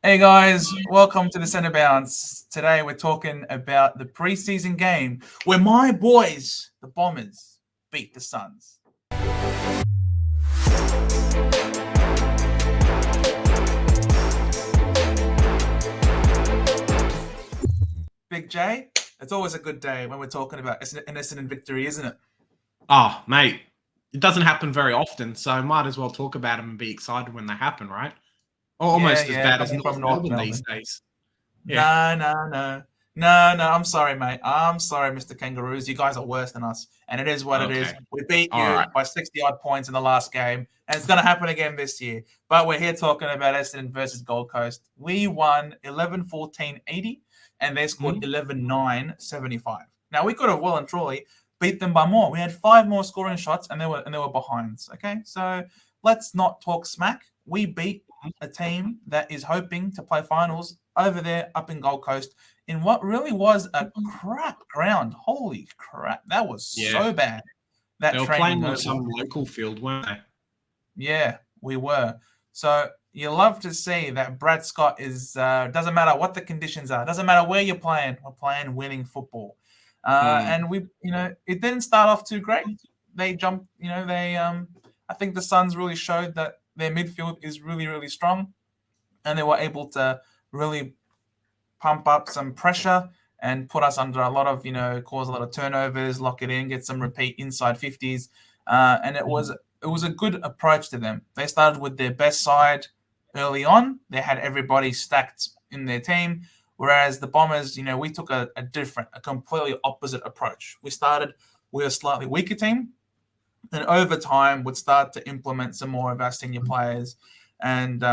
Hey guys, welcome to the Centre Bounce. Today we're talking about the preseason game where my boys, the Bombers, beat the Suns. Big J, it's always a good day when we're talking about an Essendon victory, isn't it? Oh, mate, it doesn't happen very often, so might as well talk about them and be excited when they happen, right? Almost as Yeah, bad as coming North from North Melbourne these Melbourne. days. Yeah. No, no, no. No, no, I'm sorry, mate. I'm sorry, Mr. Kangaroos. You guys are worse than us. And it is what it Okay. is. We beat All you right. by 60 odd points in the last game. And it's going to happen again this year. But we're here talking about Essendon versus Gold Coast. We won 11-14-80, and they scored 11-9-75. Now, we could have well and truly beat them by more. We had 5 more scoring shots, and they were behinds. Okay, so let's not talk smack. We beat a team that is hoping to play finals over there up in Gold Coast in what really was a crap ground. Holy crap. That was Yeah. so bad. That They were training playing on oval. some local field, weren't they? Yeah, we were. So you love to see that Brad Scott is doesn't matter what the conditions are, doesn't matter where you're playing, we're playing winning football. And it didn't start off too great. They jumped, I think the Suns really showed that their midfield is really, really strong, and they were able to really pump up some pressure and put us under a lot of, cause a lot of turnovers, lock it in, get some repeat inside 50s. And it was a good approach to them. They started with their best side early on. They had everybody stacked in their team. Whereas the Bombers, we took a completely opposite approach. We started with a slightly weaker team, and over time would start to implement some more of our senior players. And,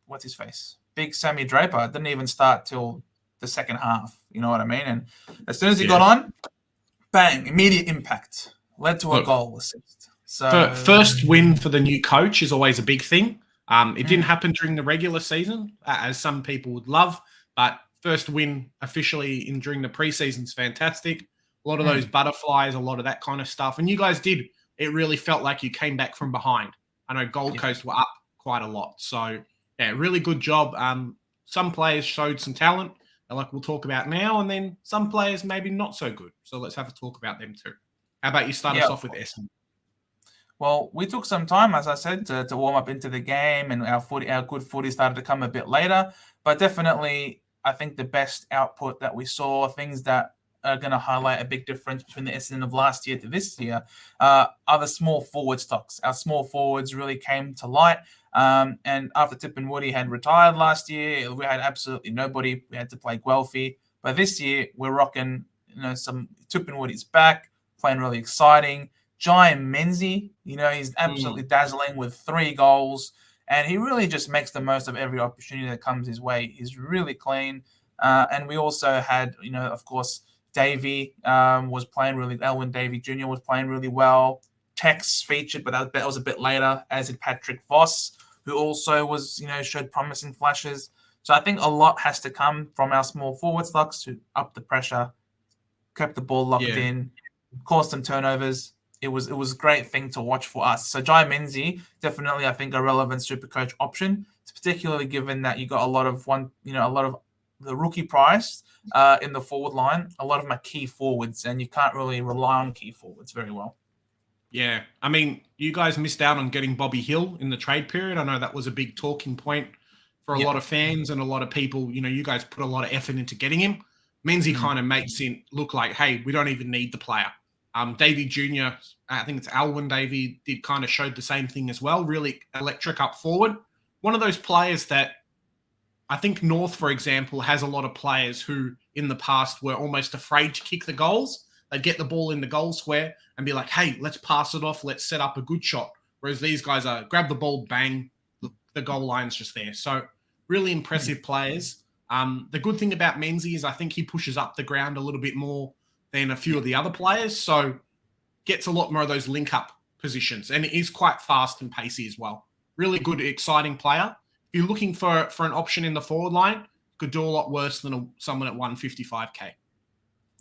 what's his face? Big Sammy Draper didn't even start till the second half. You know what I mean? And as soon as he got on, bang, immediate impact. Led to a Look, goal assist. So first win for the new coach is always a big thing. It didn't happen during the regular season, as some people would love, but first win officially during the preseason is fantastic. A lot of those butterflies, a lot of that kind of stuff. And you guys did. It really felt like you came back from behind. I know Gold Coast were up quite a lot. So, yeah, really good job. Some players showed some talent, like we'll talk about now, and then some players maybe not so good. So let's have a talk about them too. How about you start us off with Essendon? Well, we took some time, as I said, to warm up into the game, and our good footy started to come a bit later. But definitely, I think the best output that we saw, things that are going to highlight a big difference between the Essendon of last year to this year, are the small forward stocks. Our small forwards really came to light. And after Tip and Woody had retired last year, we had absolutely nobody. We had to play Guelphy. But this year, we're rocking, some Tip and Woody's back, playing really exciting. Jai Menzie, he's absolutely dazzling with 3 goals, and he really just makes the most of every opportunity that comes his way. He's really clean. And we also had, of course, Davey was playing really well. Elwyn Davey Jr. was playing really well. Tex featured, but that was a bit later, as did Patrick Voss, who also was, showed promising flashes. So I think a lot has to come from our small forward stocks to up the pressure, kept the ball locked in, caused some turnovers. It was a great thing to watch for us. So Jai Menzie, definitely, I think, a relevant Supercoach option, particularly given that you got a lot of the rookie price in the forward line. A lot of them are key forwards, and you can't really rely on key forwards very well. Yeah, I mean, you guys missed out on getting Bobby Hill in the trade period. I know that was a big talking point for a lot of fans and a lot of people. You guys put a lot of effort into getting him. Menzie kind of makes it look like, hey, we don't even need the player. Davey Jr., I think it's Alwyn Davey, did kind of showed the same thing as well. Really electric up forward. One of those players that I think North, for example, has a lot of players who in the past were almost afraid to kick the goals. They'd get the ball in the goal square and be like, hey, let's pass it off. Let's set up a good shot. Whereas these guys are grab the ball, bang, the goal line's just there. So really impressive players. The good thing about Menzie is I think he pushes up the ground a little bit more than a few of the other players. So gets a lot more of those link-up positions. And it is quite fast and pacey as well. Really good, exciting player. If you're looking for an option in the forward line, could do a lot worse than someone at 155K.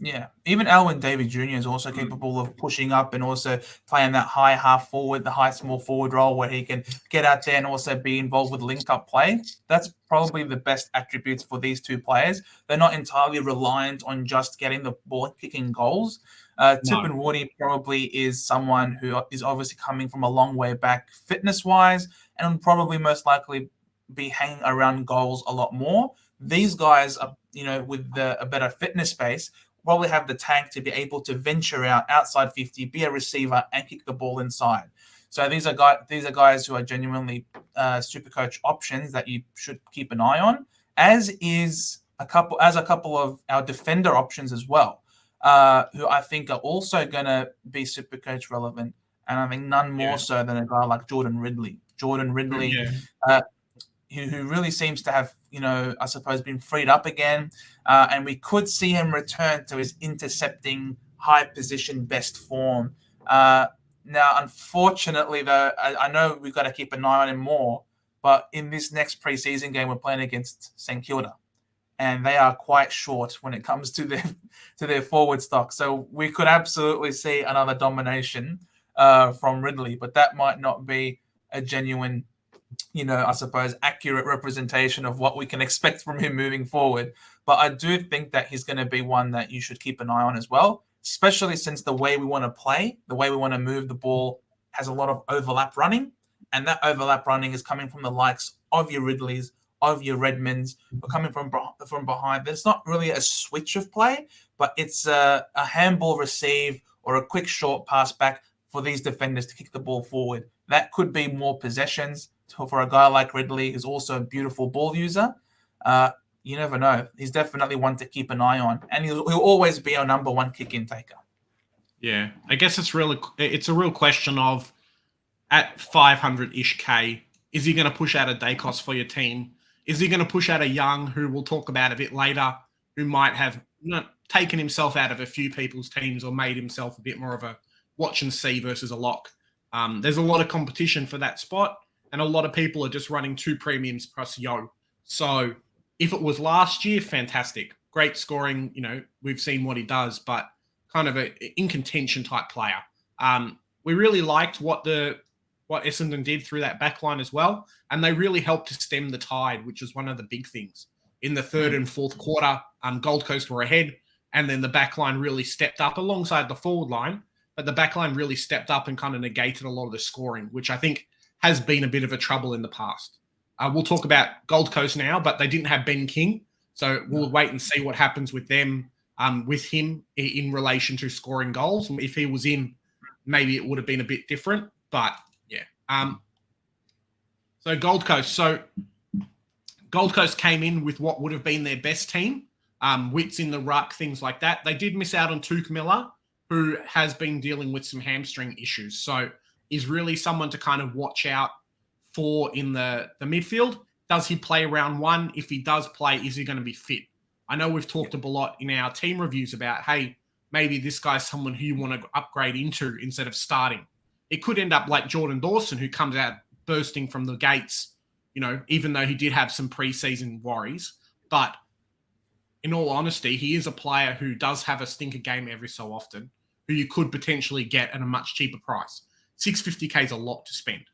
Yeah, even Alwyn David Jr. is also capable of pushing up and also playing that high half forward, the high small forward role where he can get out there and also be involved with linked up play. That's probably the best attributes for these two players. They're not entirely reliant on just getting the ball and kicking goals. Tip No. and Woody probably is someone who is obviously coming from a long way back fitness wise and will probably most likely be hanging around goals a lot more. These guys are, with a better fitness base, probably have the tank to be able to venture out outside 50, be a receiver, and kick the ball inside. So these are guys who are genuinely super coach options that you should keep an eye on, as a couple of our defender options as well, who I think are also going to be super coach relevant, and I think none more so than a guy like Jordan Ridley. Jordan Ridley, Yeah. Who really seems to have, I suppose, been freed up again. And we could see him return to his intercepting, high position best form. Now, unfortunately, though, I know we've got to keep an eye on him more. But in this next preseason game, we're playing against St Kilda, and they are quite short when it comes to their forward stock. So we could absolutely see another domination from Ridley, but that might not be a genuine, I suppose, accurate representation of what we can expect from him moving forward. But I do think that he's going to be one that you should keep an eye on as well, especially since the way we want to play, the way we want to move the ball has a lot of overlap running. And that overlap running is coming from the likes of your Ridleys, of your Redmonds, or coming from behind. There's not really a switch of play, but it's a handball receive or a quick short pass back for these defenders to kick the ball forward. That could be more possessions for a guy like Ridley, who's also a beautiful ball user. You never know. He's definitely one to keep an eye on, and he'll always be our number one kick-in taker. Yeah, I guess it's a real question of, at 500-ish K, is he going to push out a Dacos for your team? Is he going to push out a Young, who we'll talk about a bit later, who might have taken himself out of a few people's teams or made himself a bit more of a watch and see versus a lock? There's a lot of competition for that spot, and a lot of people are just running 2 premiums plus Yo. So if it was last year, fantastic. Great scoring, we've seen what he does, but kind of a in contention type player. We really liked what Essendon did through that back line as well, and they really helped to stem the tide, which was one of the big things. In the third and fourth quarter, Gold Coast were ahead, and then the back line really stepped up alongside the forward line, but the back line really stepped up and kind of negated a lot of the scoring, which I think has been a bit of a trouble in the past. We'll talk about Gold Coast now, but they didn't have Ben King, so we'll wait and see what happens with them, with him in relation to scoring goals. If he was in, maybe it would have been a bit different, but yeah. So Gold Coast. So Gold Coast came in with what would have been their best team, Wits in the ruck, things like that. They did miss out on Tuke Miller, who has been dealing with some hamstring issues. So is really someone to kind of watch out for in the midfield. Does he play round 1? If he does play, is he going to be fit? I know we've talked a lot in our team reviews about, hey, maybe this guy's someone who you want to upgrade into instead of starting. It could end up like Jordan Dawson, who comes out bursting from the gates, even though he did have some preseason worries. But in all honesty, he is a player who does have a stinker game every so often, who you could potentially get at a much cheaper price. $650K is a lot to spend.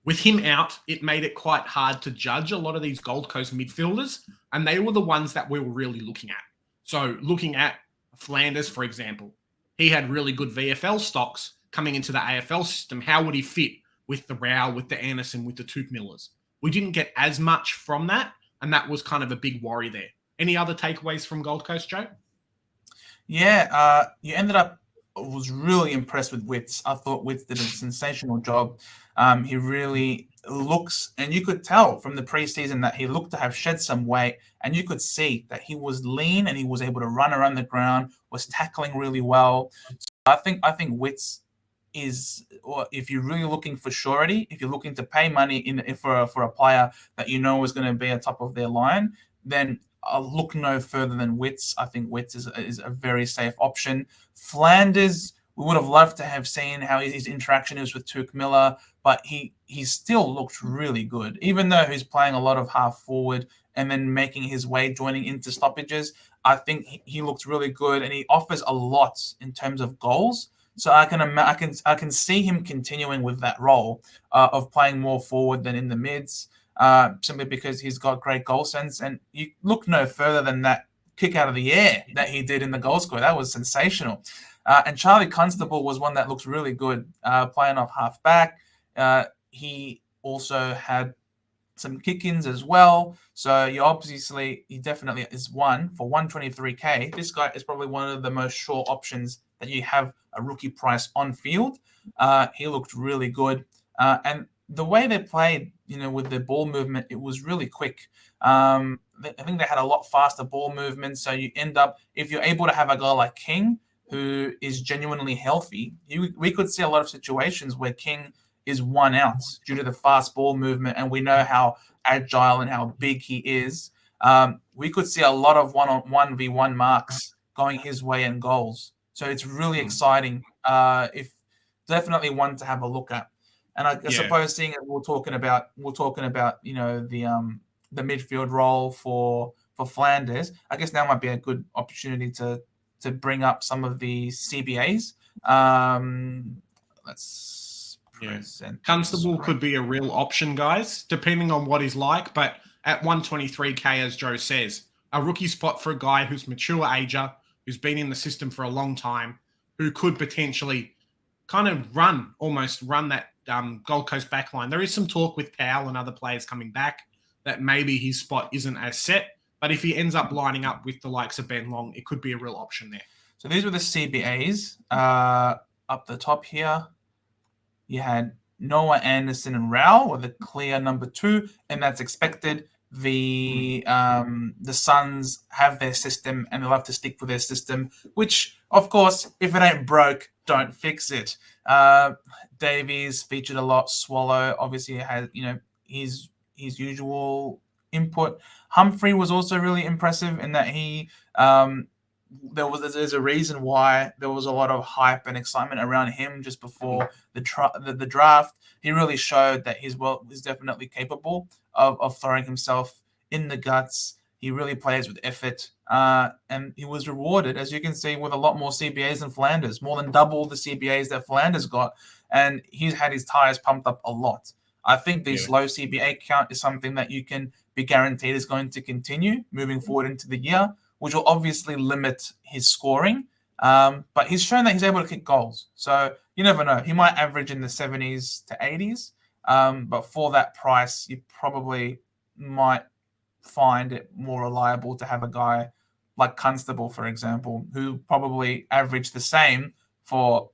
With him out, it made it quite hard to judge a lot of these Gold Coast midfielders, and they were the ones that we were really looking at. So looking at Flanders, for example, he had really good VFL stocks coming into the AFL system. How would he fit with the Rao, with the Anderson, with the Tuke Millers? We didn't get as much from that, and that was kind of a big worry there. Any other takeaways from Gold Coast, Joe? Yeah, you ended up, was really impressed with Wits. I thought Wits did a sensational job. He really looks, and you could tell from the preseason that he looked to have shed some weight, and you could see that he was lean and he was able to run around the ground, was tackling really well. So I think Wits is, or if you're really looking for surety, if you're looking to pay money for a player that you know is going to be at top of their line, then I'll look no further than Wits. I think Wits is a very safe option. Flanders, We would have loved to have seen how his interaction is with Tuke Miller, but he still looked really good, even though he's playing a lot of half forward and then making his way, joining into stoppages. I think he looked really good, and he offers a lot in terms of goals. So I can see him continuing with that role of playing more forward than in the mids, simply because he's got great goal sense. And you look no further than that kick out of the air that he did in the goal score. That was sensational. And Charlie Constable was one that looked really good, playing off half back. He also had some kick-ins as well. So he definitely is one for 123k. This guy is probably one of the most sure options that you have a rookie price on field. He looked really good. And the way they played, with the ball movement, it was really quick. I think they had a lot faster ball movement. So you end up, if you're able to have a guy like King, who is genuinely healthy, we could see a lot of situations where King is one out due to the fast ball movement, and we know how agile and how big he is. We could see a lot of 1v1 marks going his way and goals. So it's really exciting. If definitely one to have a look at. And I suppose seeing we're talking about the midfield role for Flanders, I guess now might be a good opportunity to bring up some of the CBAs. Let's present. Constable could be a real option, guys, depending on what he's like. But at 123k, as Joe says, a rookie spot for a guy who's mature ager, who's been in the system for a long time, who could potentially kind of run that Gold Coast backline. There is some talk with Powell and other players coming back that maybe his spot isn't as set. But if he ends up lining up with the likes of Ben Long, it could be a real option there. So these were the CBAs. Up the top here, you had Noah Anderson and Rao were the clear number 2, and that's expected. The Suns have their system, and they love to stick with their system, which, of course, if it ain't broke, don't fix it. Davies featured a lot. Swallow obviously had his usual input. Humphrey was also really impressive in that he there's a reason why there was a lot of hype and excitement around him just before the draft. He really showed that he's definitely capable of throwing himself in the guts. He really plays with effort, and he was rewarded, as you can see, with a lot more CBAs than Flanders, more than double the CBAs that Flanders got, and he's had his tires pumped up a lot. I think this low CBA count is something that you can be guaranteed is going to continue moving forward into the year, which will obviously limit his scoring. But he's shown that he's able to kick goals. So you never know. He might average in the 70s to 80s. But for that price, you probably might find it more reliable to have a guy like Constable, for example, who probably averaged the same for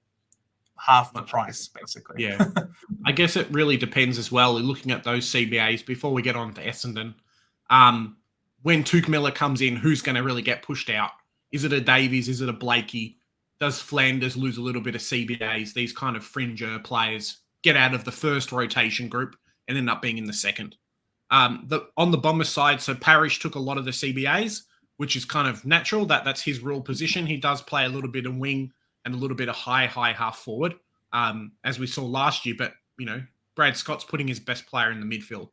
half the price, basically. Yeah. I guess it really depends as well, looking at those CBAs before we get on to Essendon. When Tuke Miller comes in, who's going to really get pushed out? Is it a Davies? Is it a Blakey? Does Flanders lose a little bit of CBAs? These kind of fringe players get out of the first rotation group and end up being in the second. On the Bombers side, so Parrish took a lot of the CBAs, which is kind of natural. That's his real position. He does play a little bit of wing and a little bit of high half forward, as we saw last year. But, Brad Scott's putting his best player in the midfield.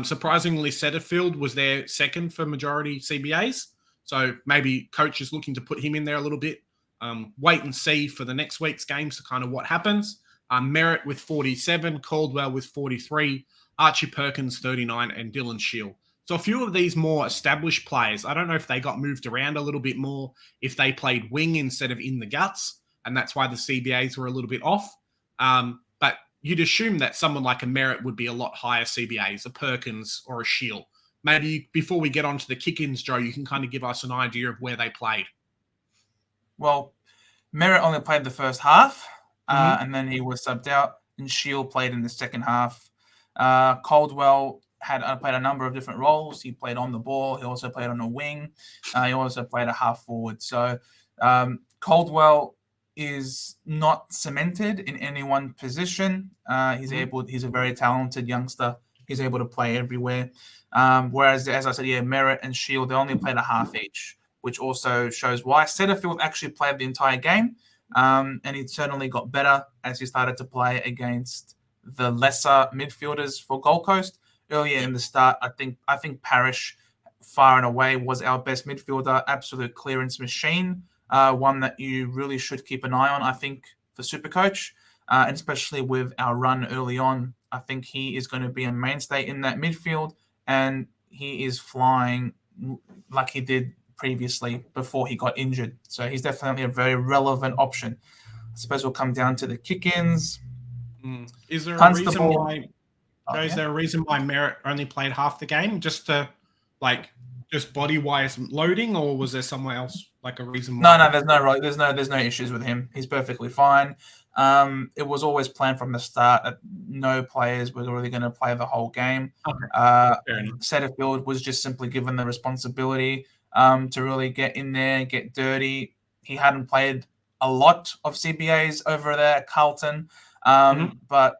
Surprisingly, Setterfield was their second for majority CBAs. So maybe coach is looking to put him in there a little bit. Wait and see for the next week's games to kind of what happens. Merritt with 47, Caldwell with 43, Archie Perkins 39, and Dylan Shield. So a few of these more established players, I don't know if they got moved around a little bit more, if they played wing instead of in the guts, and that's why the CBAs were a little bit off. But you'd assume that someone like a Merritt would be a lot higher CBAs, a Perkins or a Shield. Maybe before we get on to the kick-ins, Joe, you can kind of give us an idea of where they played. Well, Merritt only played the first half, and then he was subbed out, and Shield played in the second half. Caldwell had played a number of different roles. He played on the ball. He also played on a wing. He also played a half forward. So Caldwell is not cemented in any one position. He's a very talented youngster. He's able to play everywhere. Whereas, as I said, Merritt and Shield, they only played a half each, which also shows why. Setterfield actually played the entire game. And he certainly got better as he started to play against the lesser midfielders for Gold Coast. Earlier in the start, I think Parrish far and away was our best midfielder, absolute clearance machine, one that you really should keep an eye on, I think, for Supercoach, and especially with our run early on. I think he is going to be a mainstay in that midfield, and he is flying like he did previously before he got injured. So he's definitely a very relevant option. I suppose we'll come down to the kick-ins. Is there Constable, a reason why? Is there a reason why Merritt only played half the game, just to just body-wise loading, or was there somewhere else a reason why? No, there's no issues with him. He's perfectly fine. It was always planned from the start that no players were really going to play the whole game. Okay. Setterfield was just simply given the responsibility to really get in there and get dirty. He hadn't played a lot of CBAs over there at Carlton, but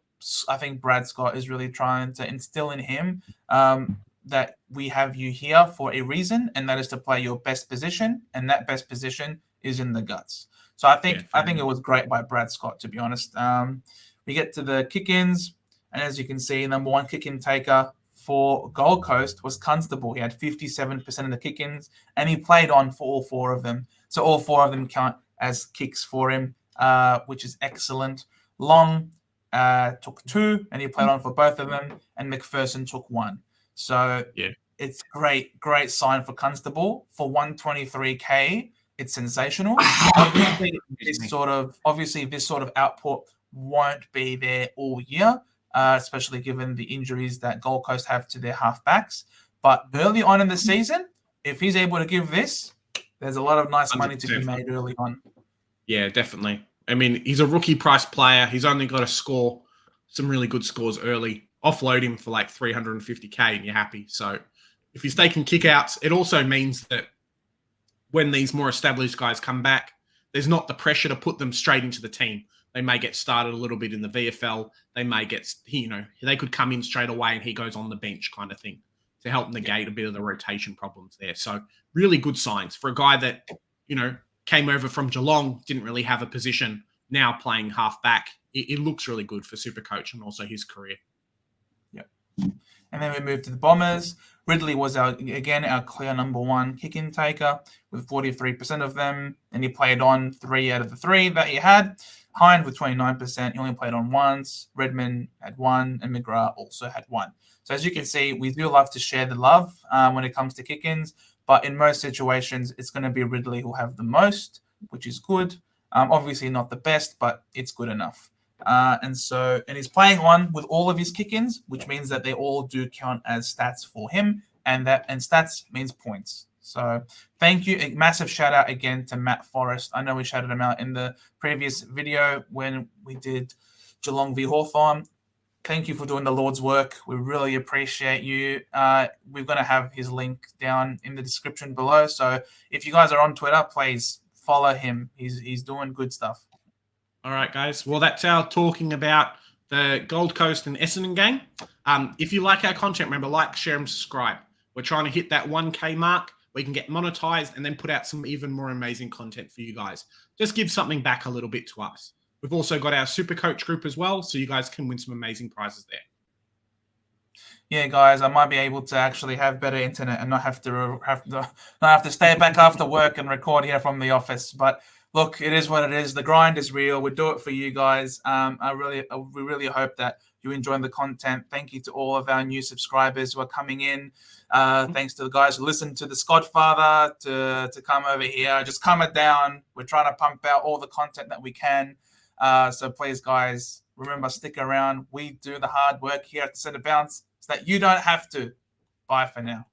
I think Brad Scott is really trying to instill in him that we have you here for a reason, and that is to play your best position, and that best position is in the guts. So I think it was great by Brad Scott, to be honest. We get to the kick-ins, and as you can see, number one kick-in taker for Gold Coast was Constable. He had 57% of the kick-ins, and he played on for all four of them. So all four of them count as kicks for him, which is excellent. Long took 2, and he played on for both of them, and McPherson took 1. So it's great sign for Constable for 123K. It's sensational. Obviously, this sort of output won't be there all year, especially given the injuries that Gold Coast have to their halfbacks. But early on in the season, if he's able to give this, there's a lot of nice money to be made early on. Yeah, definitely. I mean, he's a rookie price player. He's only got to score some really good scores early. Offload him for 350K and you're happy. So if he's taking kickouts, it also means that when these more established guys come back, there's not the pressure to put them straight into the team. They may get started a little bit in the VFL. They may get, they could come in straight away and he goes on the bench kind of thing to help negate a bit of the rotation problems there. So really good signs for a guy that, came over from Geelong, didn't really have a position, now playing half back. It looks really good for Supercoach and also his career. Yep. And then we move to the Bombers. Ridley was our clear number one kick-in taker with 43% of them, and he played on 3 out of the 3 that he had. Hind with 29%, he only played on once. Redmond had 1, and McGrath also had 1. So as you can see, we do love to share the love when it comes to kick-ins, but in most situations, it's going to be Ridley who'll have the most, which is good. Obviously not the best, but it's good enough. And he's playing on with all of his kick-ins, which means that they all do count as stats for him, and stats means points. So thank you. A massive shout out again to Matt Forrest. I know we shouted him out in the previous video when we did Geelong v Hawthorn. Thank you for doing the Lord's work. We really appreciate you. We're going to have his link down in the description below. So if you guys are on Twitter, please follow him. He's doing good stuff. All right, guys. Well, that's our talking about the Gold Coast and Essendon game. If you like our content, remember, like, share, and subscribe. We're trying to hit that 1K mark. We can get monetized and then put out some even more amazing content for you guys. Just give something back a little bit to us. We've also got our Supercoach group as well, so you guys can win some amazing prizes there. Yeah, guys, I might be able to actually have better internet and not have to stay back after work and record here from the office. But look, it is what it is. The grind is real. We do it for you guys. We really hope that you enjoy the content. Thank you to all of our new subscribers who are coming in. Thanks to the guys who listen to the Scottfather to come over here. Just comment down. We're trying to pump out all the content that we can. So please, guys, remember, stick around. We do the hard work here at the Centre Bounce so that you don't have to. Bye for now.